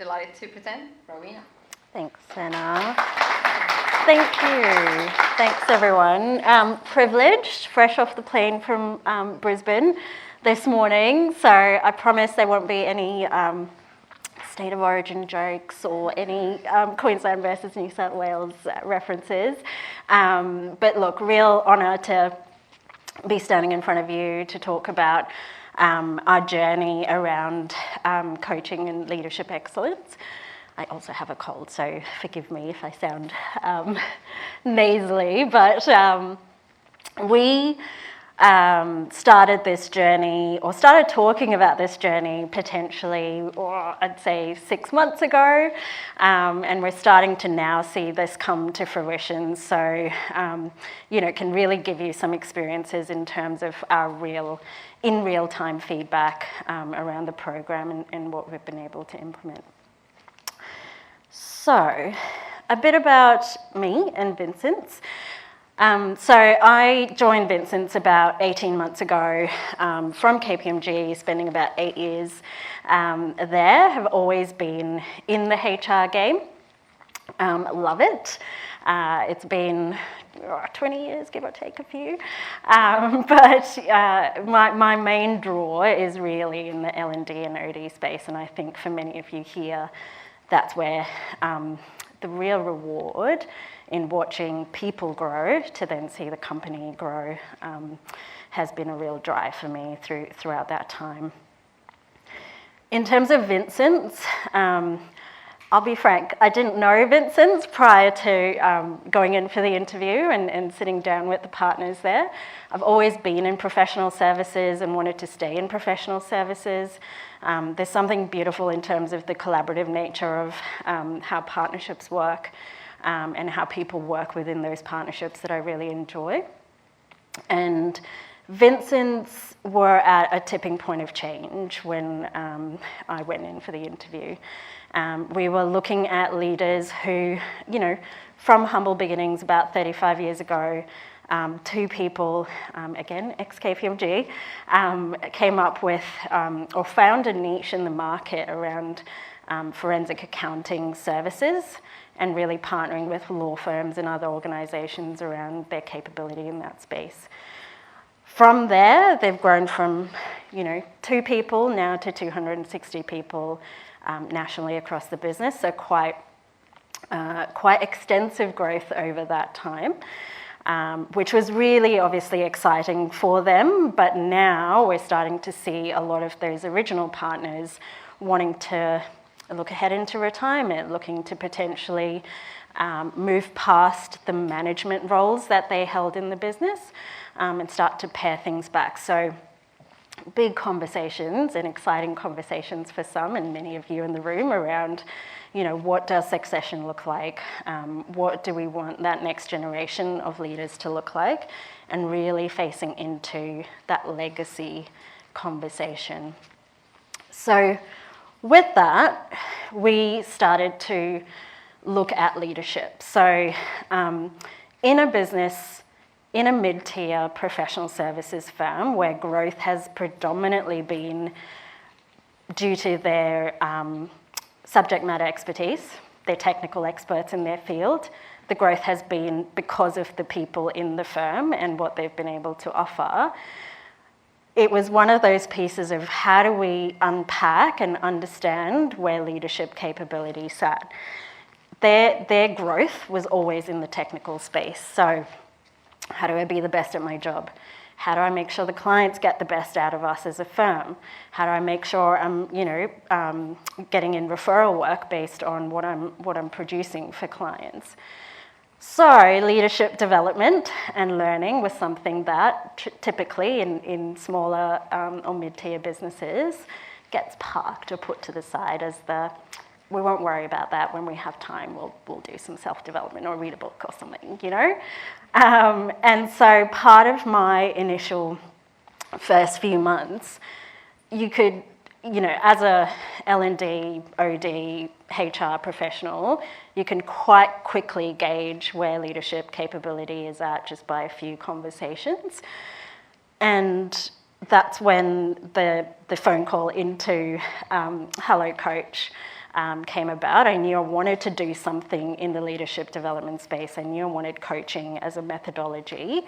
delighted to present Rowena. Thanks, Anna. Thank you. Thanks, everyone. Privileged, fresh off the plane from Brisbane this morning, so I promise there won't be any state of origin jokes or any Queensland versus New South Wales references. But look, real honour to be standing in front of you to talk about our journey around coaching and leadership excellence. I also have a cold, so forgive me if I sound nasally, but we started this journey, or started talking about this journey potentially, or I'd say 6 months ago, and we're starting to now see this come to fruition. So, can really give you some experiences in terms of our in real-time feedback around the program and what we've been able to implement. So, a bit about me and Vincents. So I joined Vincents about 18 months ago from KPMG, spending about 8 years there. Have always been in the HR game. Love it. It's been 20 years, give or take a few. But my main draw is really in the L&D and OD space, and I think for many of you here, that's where the real reward in watching people grow to then see the company grow has been a real drive for me throughout that time. In terms of Vincents, I'll be frank, I didn't know Vincents prior to going in for the interview and sitting down with the partners there. I've always been in professional services and wanted to stay in professional services. There's something beautiful in terms of the collaborative nature of how partnerships work and how people work within those partnerships that I really enjoy. And Vincents were at a tipping point of change when I went in for the interview. We were looking at leaders who, from humble beginnings about 35 years ago, 2 people, again, ex-KPMG, came up with or found a niche in the market around forensic accounting services and really partnering with law firms and other organisations around their capability in that space. From there, they've grown from, 2 people now to 260 people nationally across the business, so quite extensive growth over that time. Which was really obviously exciting for them, but now we're starting to see a lot of those original partners wanting to look ahead into retirement, looking to potentially move past the management roles that they held in the business and start to pare things back. So big conversations and exciting conversations for some and many of you in the room around what does succession look like? What do we want that next generation of leaders to look like? And really facing into that legacy conversation. So with that, we started to look at leadership. So in a business, in a mid-tier professional services firm where growth has predominantly been due to their subject matter expertise, they're technical experts in their field. The growth has been because of the people in the firm and what they've been able to offer. It was one of those pieces of how do we unpack and understand where leadership capability sat. Their growth was always in the technical space. So how do I be the best at my job? How do I make sure the clients get the best out of us as a firm? How do I make sure I'm, getting in referral work based on what I'm producing for clients? So leadership development and learning was something that typically in smaller or mid-tier businesses gets parked or put to the side as we won't worry about that when we have time. We'll do some self-development or read a book or something, And so part of my initial first few months, you could, as a L&D, OD, HR professional, you can quite quickly gauge where leadership capability is at just by a few conversations. And that's when the phone call into Hello Coach came about. I knew I wanted to do something in the leadership development space. I knew I wanted coaching as a methodology,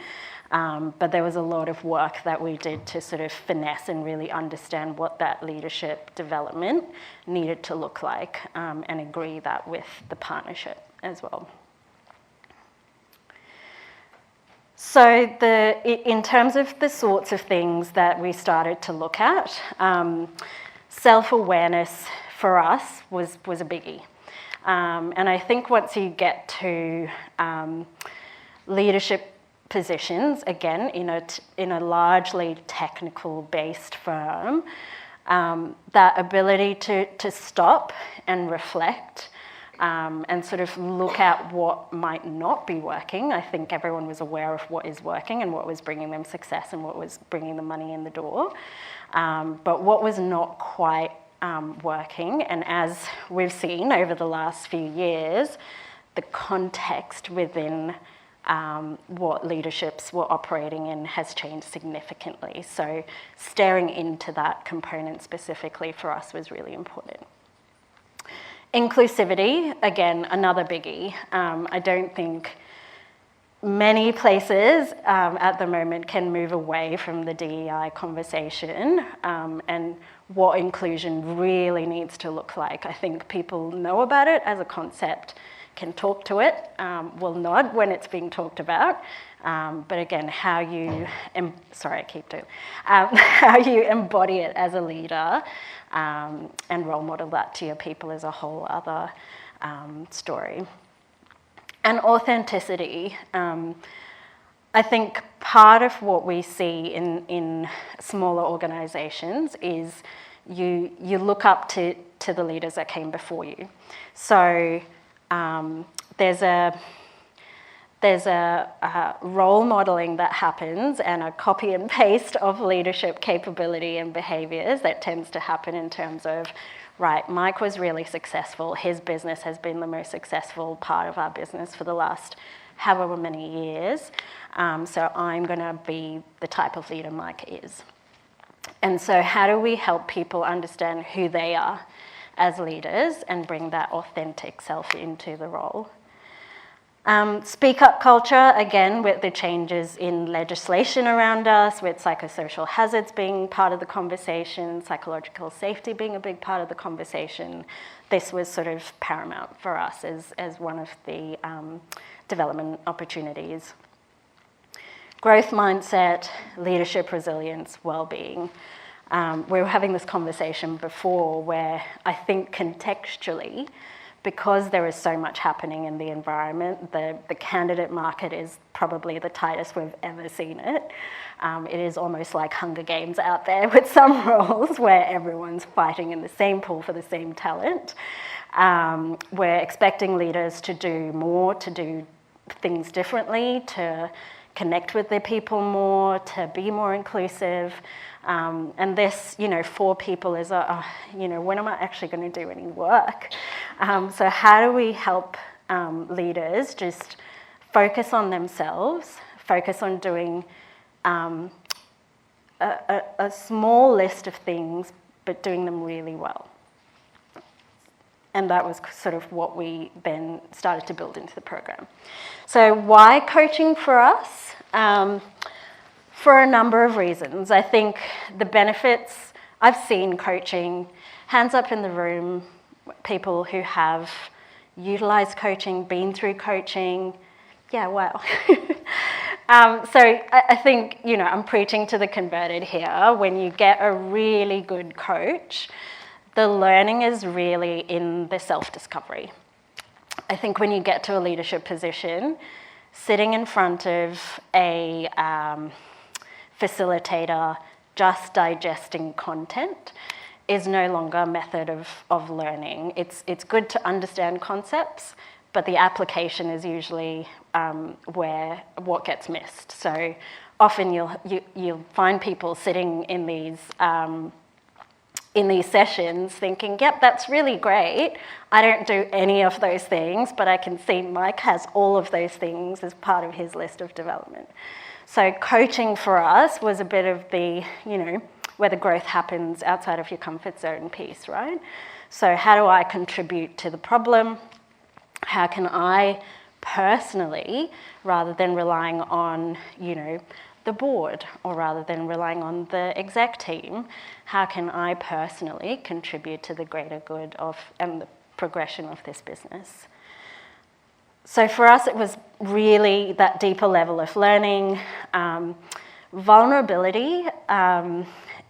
but there was a lot of work that we did to sort of finesse and really understand what that leadership development needed to look like, and agree that with the partnership as well. So in terms of the sorts of things that we started to look at, self-awareness for us was a biggie. And I think once you get to leadership positions, again, in a largely technical-based firm, that ability to stop and reflect, and sort of look at what might not be working. I think everyone was aware of what is working and what was bringing them success and what was bringing the money in the door. But what was not quite working, and as we've seen over the last few years, the context within what leaderships were operating in has changed significantly. So staring into that component specifically for us was really important. Inclusivity, again, another biggie. I don't think many places at the moment can move away from the DEI conversation and what inclusion really needs to look like. I think people know about it as a concept, can talk to it, will nod when it's being talked about. But again, how you embody it as a leader and role model that to your people is a whole other story. And authenticity. I think part of what we see in smaller organisations is you look up to the leaders that came before you. So there's a role modelling that happens and a copy and paste of leadership capability and behaviours that tends to happen in terms of, right, Mike was really successful. His business has been the most successful part of our business for the last however many years. So I'm going to be the type of leader Mike is. And so how do we help people understand who they are as leaders and bring that authentic self into the role? Speak up culture, again, with the changes in legislation around us, with psychosocial hazards being part of the conversation, psychological safety being a big part of the conversation. This was sort of paramount for us as one of the development opportunities. Growth mindset, leadership resilience, well-being. We were having this conversation before where I think contextually, because there is so much happening in the environment, the candidate market is probably the tightest we've ever seen it. It is almost like Hunger Games out there with some roles where everyone's fighting in the same pool for the same talent. We're expecting leaders to do more, to do things differently, to connect with their people more, to be more inclusive. And this, for people is when am I actually going to do any work? So how do we help leaders just focus on themselves, focus on doing a small list of things, but doing them really well? And that was sort of what we then started to build into the program. So why coaching for us? For a number of reasons. I think the benefits, I've seen coaching, hands up in the room, people who have utilised coaching, been through coaching. Yeah, wow. So I think, I'm preaching to the converted here. When you get a really good coach, the learning is really in the self-discovery. I think when you get to a leadership position, sitting in front of a facilitator just digesting content is no longer a method of learning. It's good to understand concepts, but the application is usually where what gets missed. So often you'll find people sitting in these sessions thinking, yep, that's really great. I don't do any of those things, but I can see Mike has all of those things as part of his list of development. So coaching for us was a bit of the, where the growth happens outside of your comfort zone piece, right? So how do I contribute to the problem? How can I personally, rather than relying on, the board, or rather than relying on the exec team, how can I personally contribute to the greater good of and the progression of this business? So for us, it was really that deeper level of learning. Vulnerability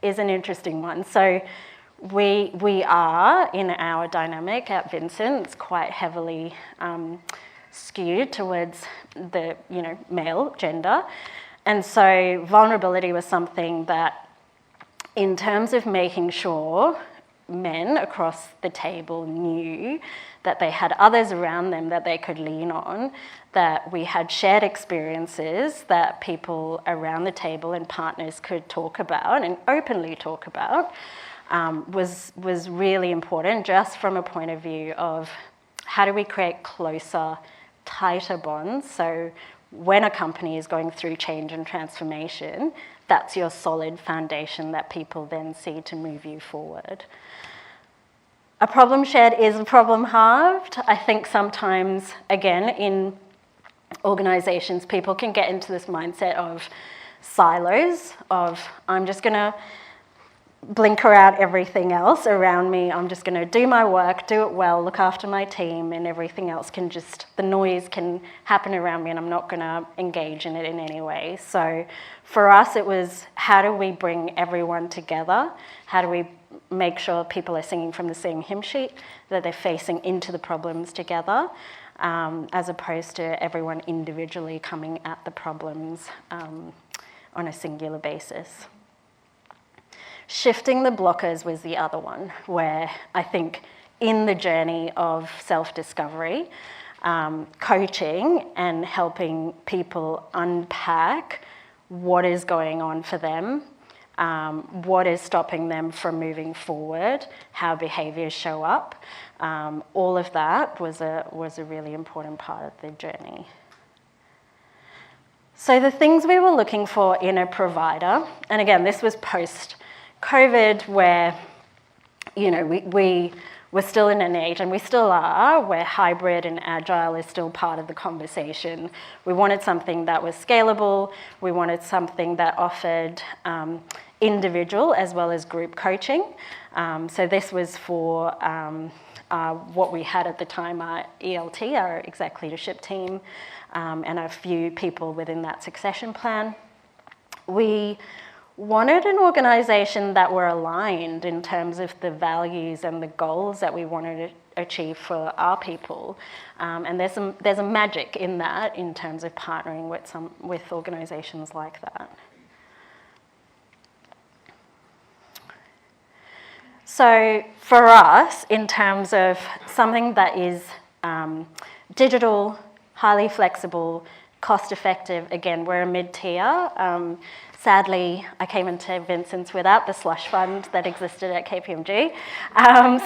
is an interesting one. So we are, in our dynamic at Vincents, quite heavily skewed towards the male gender. And so vulnerability was something that, in terms of making sure men across the table knew that they had others around them that they could lean on, that we had shared experiences that people around the table and partners could talk about and openly talk about, was really important, just from a point of view of how do we create closer, tighter bonds. So when a company is going through change and transformation, that's your solid foundation that people then see to move you forward. A problem shared is a problem halved. I think sometimes, again, in organisations, people can get into this mindset of silos, of I'm just going to blinker out everything else around me. I'm just going to do my work, do it well, look after my team, and everything else can just, the noise can happen around me and I'm not going to engage in it in any way. So for us, it was, how do we bring everyone together? How do we make sure people are singing from the same hymn sheet, that they're facing into the problems together, as opposed to everyone individually coming at the problems on a singular basis. Shifting the blockers was the other one, where I think in the journey of self-discovery, coaching and helping people unpack what is going on for them, what is stopping them from moving forward, how behaviours show up, all of that was a really important part of the journey. So the things we were looking for in a provider, and again, this was post-COVID, where we were still in an age, and we still are, where hybrid and agile is still part of the conversation. We wanted something that was scalable. We wanted something that offered individual as well as group coaching. So this was for what we had at the time, our ELT, our exec leadership team, and a few people within that succession plan. We wanted an organisation that were aligned in terms of the values and the goals that we wanted to achieve for our people. And there's a magic in that in terms of partnering with organisations like that. So for us, in terms of something that is digital, highly flexible, cost-effective, again, we're a mid-tier. Sadly, I came into Vincents without the slush fund that existed at KPMG.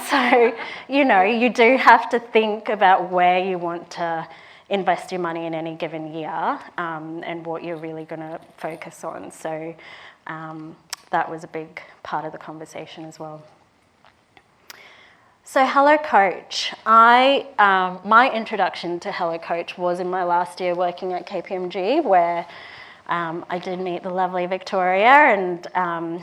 So, you do have to think about where you want to invest your money in any given year, and what you're really going to focus on. So that was a big part of the conversation as well. So Hello Coach. My introduction to Hello Coach was in my last year working at KPMG, where I did meet the lovely Victoria, and I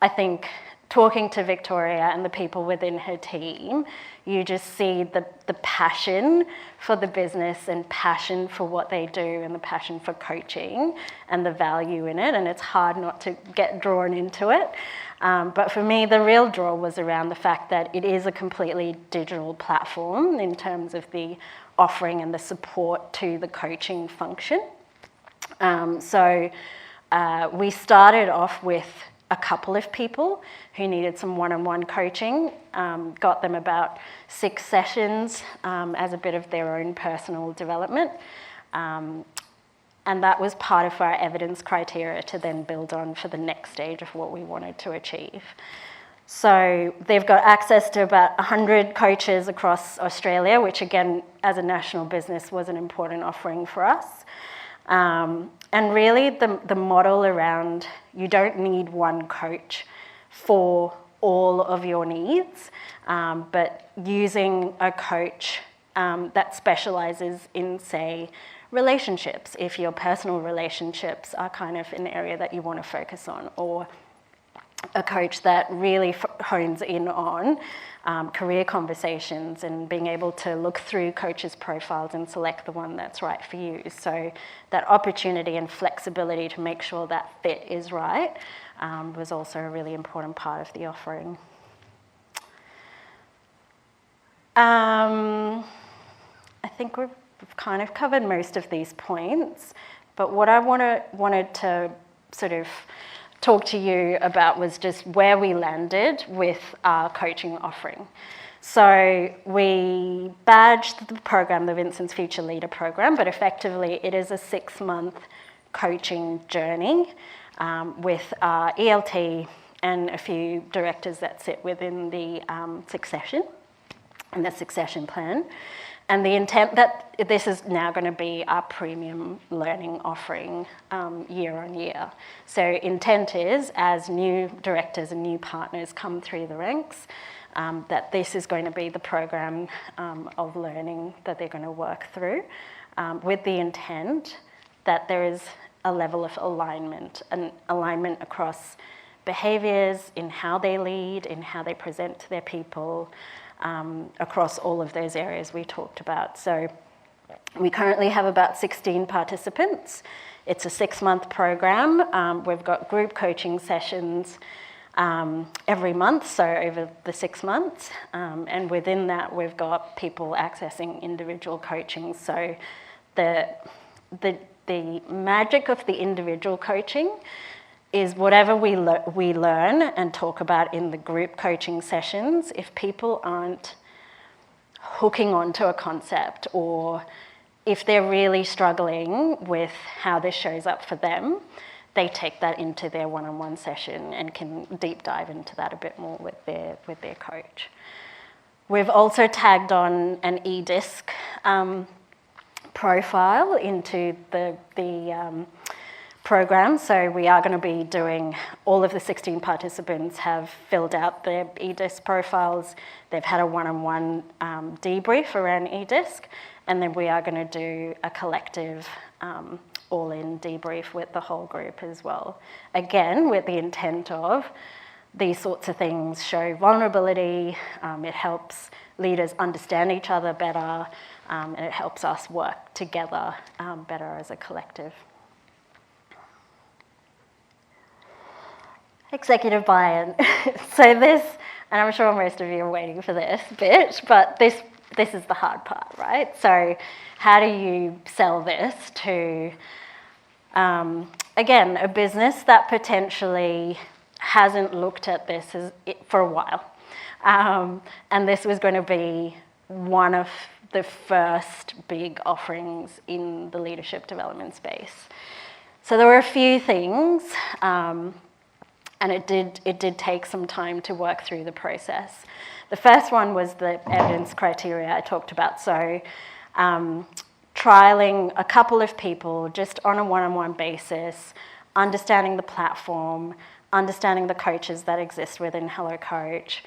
think talking to Victoria and the people within her team, you just see the passion for the business and passion for what they do and the passion for coaching and the value in it, and it's hard not to get drawn into it. But for me, the real draw was around the fact that it is a completely digital platform in terms of the offering and the support to the coaching function. So we started off with a couple of people who needed some one-on-one coaching, got them about 6 sessions as a bit of their own personal development. And that was part of our evidence criteria to then build on for the next stage of what we wanted to achieve. So they've got access to about 100 coaches across Australia, which again, as a national business, was an important offering for us. And really the model around, you don't need one coach for all of your needs, but using a coach that specializes in, say, relationships, if your personal relationships are kind of an area that you want to focus on, or a coach that really hones in on career conversations and being able to look through coaches' profiles and select the one that's right for you. So that opportunity and flexibility to make sure that fit is right was also a really important part of the offering. I think we've kind of covered most of these points, but what I wanted to sort of talk to you about was just where we landed with our coaching offering. So we badged the program the Vincents Future Leader Program, but effectively it is a 6-month coaching journey with our ELT and a few directors that sit within the succession and the succession plan. And the intent that this is now going to be our premium learning offering year on year. So intent is, as new directors and new partners come through the ranks, that this is going to be the program of learning that they're going to work through, with the intent that there is a level of alignment, an alignment across behaviours, in how they lead, in how they present to their people, across all of those areas we talked about. So we currently have about 16 participants. It's a 6-month program. We've got group coaching sessions every month, so over the 6 months. And within that, we've got people accessing individual coaching. So the magic of the individual coaching is whatever we learn and talk about in the group coaching sessions, if people aren't hooking onto a concept, or if they're really struggling with how this shows up for them, they take that into their one-on-one session and can deep dive into that a bit more with their coach. We've also tagged on an eDisc profile into the program, so we are going to be doing, all of the 16 participants have filled out their eDisc profiles. They've had a one-on-one debrief around eDisc, and then we are going to do a collective all-in debrief with the whole group as well. Again, with the intent of these sorts of things show vulnerability, it helps leaders understand each other better, and it helps us work together better as a collective. Executive buy-in. So this, and I'm sure most of you are waiting for this bit, but this is the hard part, right? So how do you sell this to, again, a business that potentially hasn't looked at this for a while? And this was going to be one of the first big offerings in the leadership development space. So there were a few things, and it did take some time to work through the process. The first one was the evidence criteria I talked about. So trialing a couple of people just on a one-on-one basis, understanding the platform, understanding the coaches that exist within Hello Coach,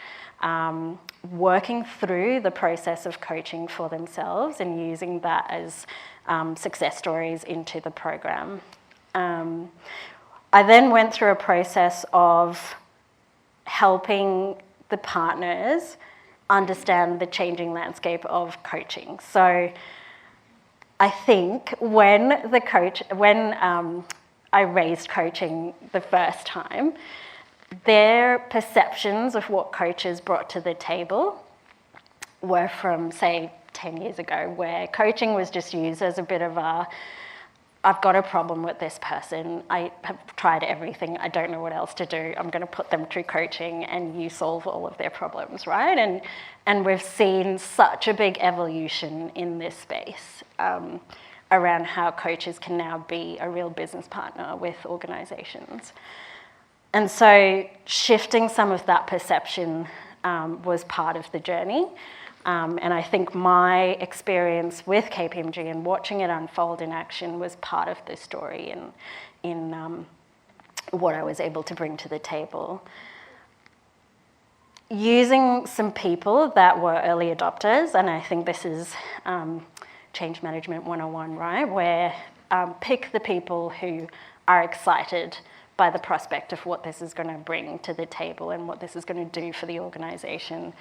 working through the process of coaching for themselves and using that as success stories into the program. I then went through a process of helping the partners understand the changing landscape of coaching. So I think when I raised coaching the first time, their perceptions of what coaches brought to the table were from, say, 10 years ago, where coaching was just used as a bit of a, I've got a problem with this person, I have tried everything, I don't know what else to do, I'm going to put them through coaching and you solve all of their problems, right? And we've seen such a big evolution in this space around how coaches can now be a real business partner with organisations. And so shifting some of that perception was part of the journey. And I think my experience with KPMG and watching it unfold in action was part of the story in what I was able to bring to the table. using some people that were early adopters, and I think this is change management 101, right? Where pick the people who are excited by the prospect of what this is going to bring to the table and what this is going to do for the organisation.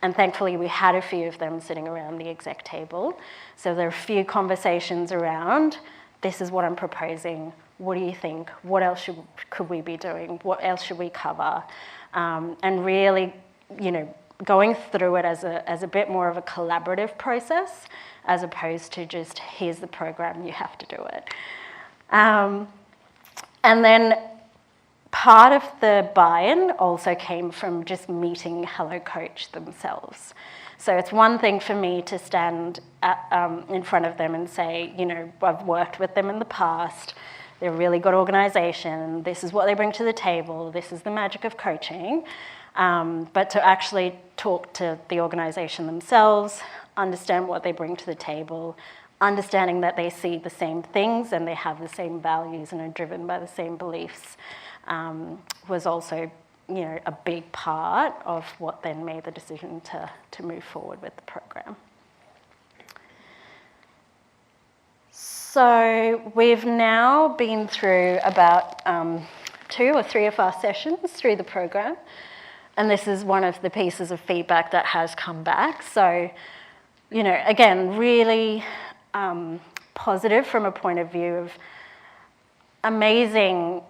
And thankfully, we had a few of them sitting around the exec table. So there are a few conversations around, this is what I'm proposing, what do you think? What else could we be doing? What else should we cover? And really, going through it as a bit more of a collaborative process, as opposed to just, here's the program, you have to do it. And then part of the buy-in also came from just meeting Hello Coach themselves. So it's one thing for me to stand in front of them and say, I've worked with them in the past, they're a really good organisation, this is what they bring to the table, this is the magic of coaching. But to actually talk to the organisation themselves, understand what they bring to the table, understanding that they see the same things and they have the same values and are driven by the same beliefs, was also, a big part of what then made the decision to move forward with the program. So we've now been through about 2 or 3 of our sessions through the program, and this is one of the pieces of feedback that has come back. So, again, really positive from a point of view of amazing,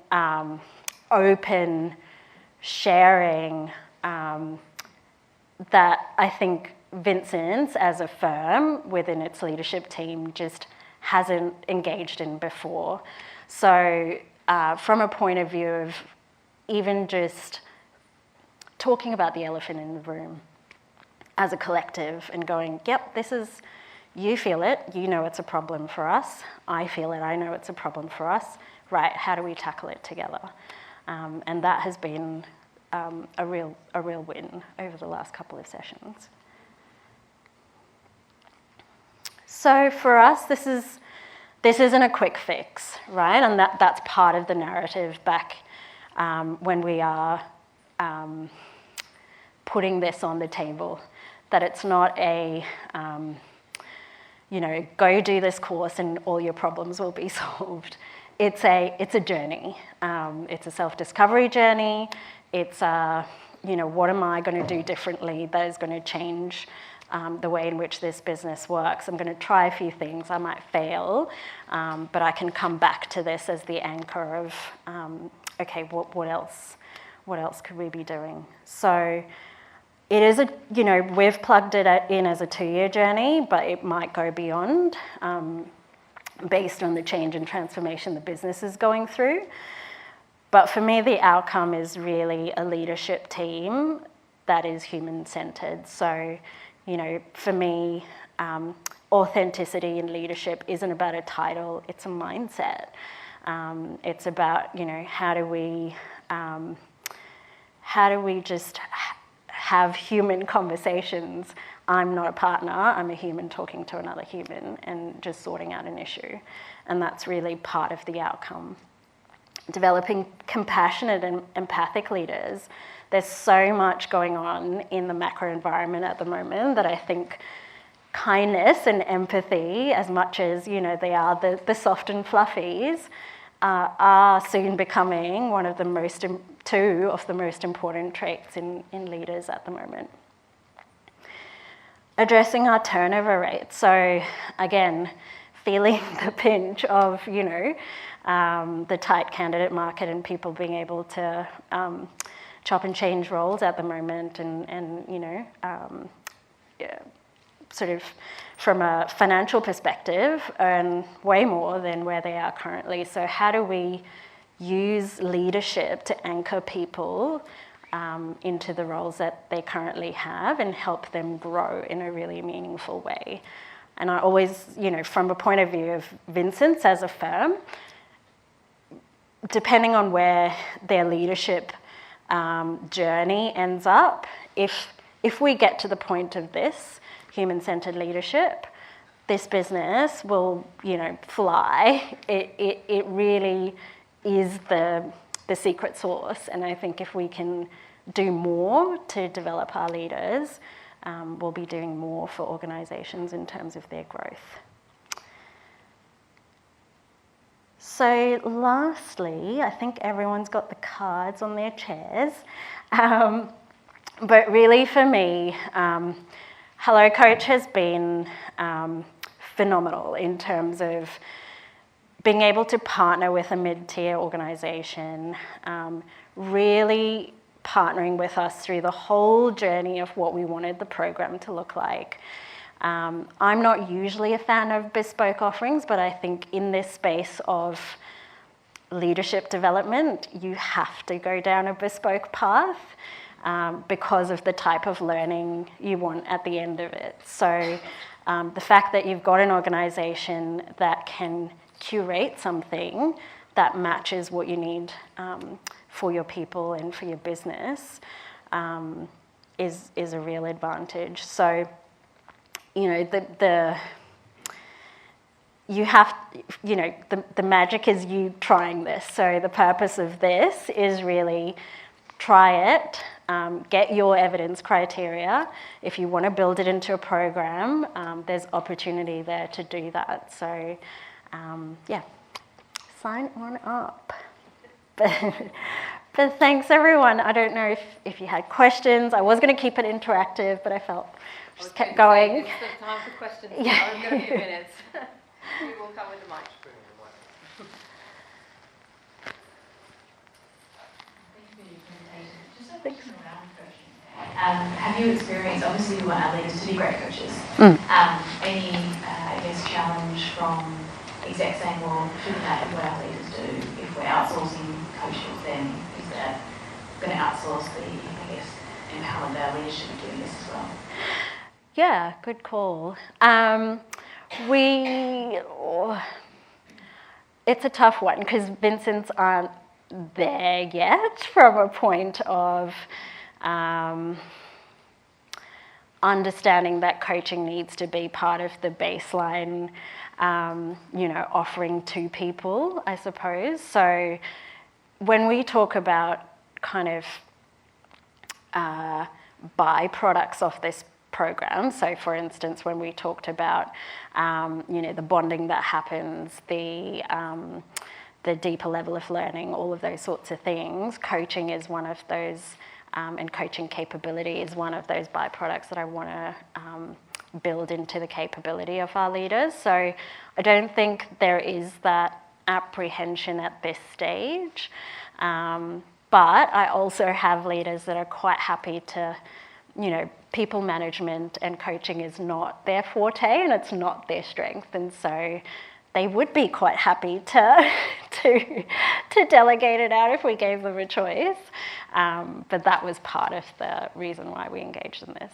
open sharing that I think Vincents as a firm within its leadership team just hasn't engaged in before. So from a point of view of even just talking about the elephant in the room as a collective and going, yep, this is, you feel it, you know it's a problem for us, I feel it, I know it's a problem for us, right, how do we tackle it together? And that has been a real win over the last couple of sessions. So for us, this isn't a quick fix, right? And that's part of the narrative back when we are putting this on the table, that it's not a, go do this course and all your problems will be solved. It's a journey. It's a self-discovery journey. It's what am I going to do differently that is going to change the way in which this business works. I'm going to try a few things. I might fail, but I can come back to this as the anchor of, okay, what else could we be doing? So it is we've plugged it in as a 2-year journey, but it might go beyond based on the change and transformation the business is going through. But for me, the outcome is really a leadership team that is human-centered. So, for me, authenticity in leadership isn't about a title, it's a mindset. It's about, how do we just have human conversations? I'm not a partner, I'm a human talking to another human and just sorting out an issue. And that's really part of the outcome. Developing compassionate and empathic leaders. There's so much going on in the macro environment at the moment that I think kindness and empathy, as much as they are the soft and fluffies, are soon becoming two of the most important traits in leaders at the moment. Addressing our turnover rate. So again, feeling the pinch of the tight candidate market and people being able to chop and change roles at the moment, and sort of from a financial perspective earn way more than where they are currently. So how do we use leadership to anchor people into the roles that they currently have and help them grow in a really meaningful way? And I always, from a point of view of Vincents as a firm, depending on where their leadership journey ends up, if we get to the point of this human-centered leadership, this business will, fly. It really is the secret sauce, and I think if we can do more to develop our leaders, we'll be doing more for organisations in terms of their growth. So lastly, I think everyone's got the cards on their chairs. But really for me, Hello Coach has been phenomenal in terms of being able to partner with a mid-tier organisation, really partnering with us through the whole journey of what we wanted the program to look like. I'm not usually a fan of bespoke offerings, but I think in this space of leadership development, you have to go down a bespoke path because of the type of learning you want at the end of it. So the fact that you've got an organisation that can curate something that matches what you need for your people and for your business is a real advantage. So, you know, the magic is you trying this. So the purpose of this is really try it, get your evidence criteria. If you want to build it into a program, there's opportunity there to do that. So yeah, sign on up. But thanks everyone. I don't know if you had questions. I was going to keep it interactive, but I felt just kept going. It's the time for questions. Yeah. I've got a few minutes. We will come with the mic. Have you experienced, obviously we want our leaders to be great coaches, any, I guess, challenge from execs saying, well, shouldn't that be what our leaders do? If we're outsourcing coaches, then is that going to outsource the, I guess, empowerment our leaders should be doing this as well? Yeah, good call. It's a tough one because Vincents aren't there yet from a point of understanding that coaching needs to be part of the baseline, offering to people, I suppose. So when we talk about kind of byproducts of this program, so for instance, when we talked about, the bonding that happens, the deeper level of learning, all of those sorts of things, coaching is one of those, and coaching capability is one of those byproducts that I want to build into the capability of our leaders. So I don't think there is that apprehension at this stage, but I also have leaders that are quite happy to, people management and coaching is not their forte and it's not their strength, and so they would be quite happy to delegate it out if we gave them a choice. But that was part of the reason why we engaged in this.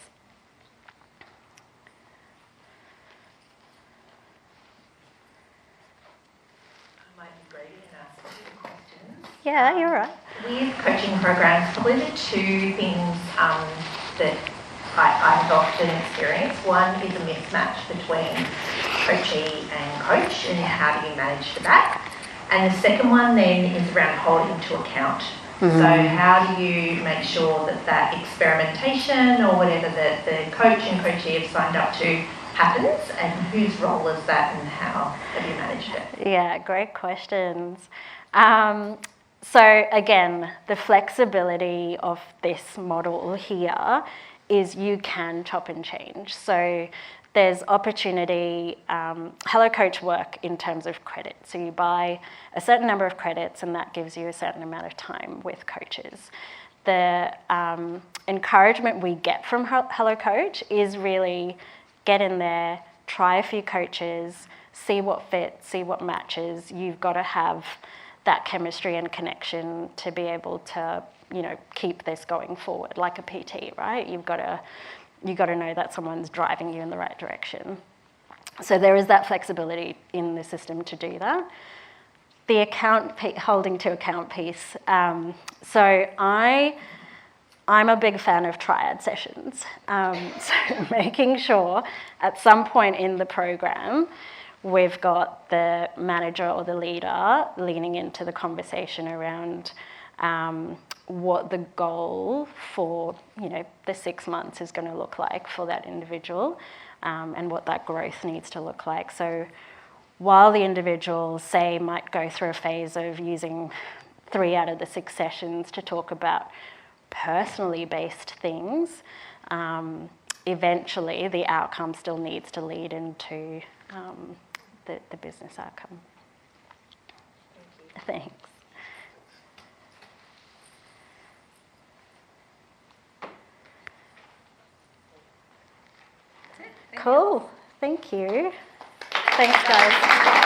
I might be greedy and ask a few questions. Yeah, you're right. With coaching programs, probably the two things that I've often experienced. One is a mismatch between coachee and coach, and how do you manage that? And the second one then is around holding to account. Mm-hmm. So how do you make sure that experimentation or whatever that the coach and coachee have signed up to happens, and whose role is that and how have you managed it? Yeah, great questions. So again, the flexibility of this model here is you can chop and change. So there's opportunity, Hello Coach work in terms of credit. So you buy a certain number of credits and that gives you a certain amount of time with coaches. The encouragement we get from Hello Coach is really get in there, try a few coaches, see what fits, see what matches. You've got to have that chemistry and connection to be able to, keep this going forward, like a PT, right? You've got to know that someone's driving you in the right direction. So there is that flexibility in the system to do that. The holding to account piece. So I'm a big fan of triad sessions. So making sure at some point in the program, we've got the manager or the leader leaning into the conversation around what the goal for, the 6 months is going to look like for that individual, and what that growth needs to look like. So while the individual, say, might go through a phase of using 3 out of the 6 sessions to talk about personally based things, eventually the outcome still needs to lead into the business outcome. Thanks. That's it. Thank you. Cool. Thank you. Thanks, guys.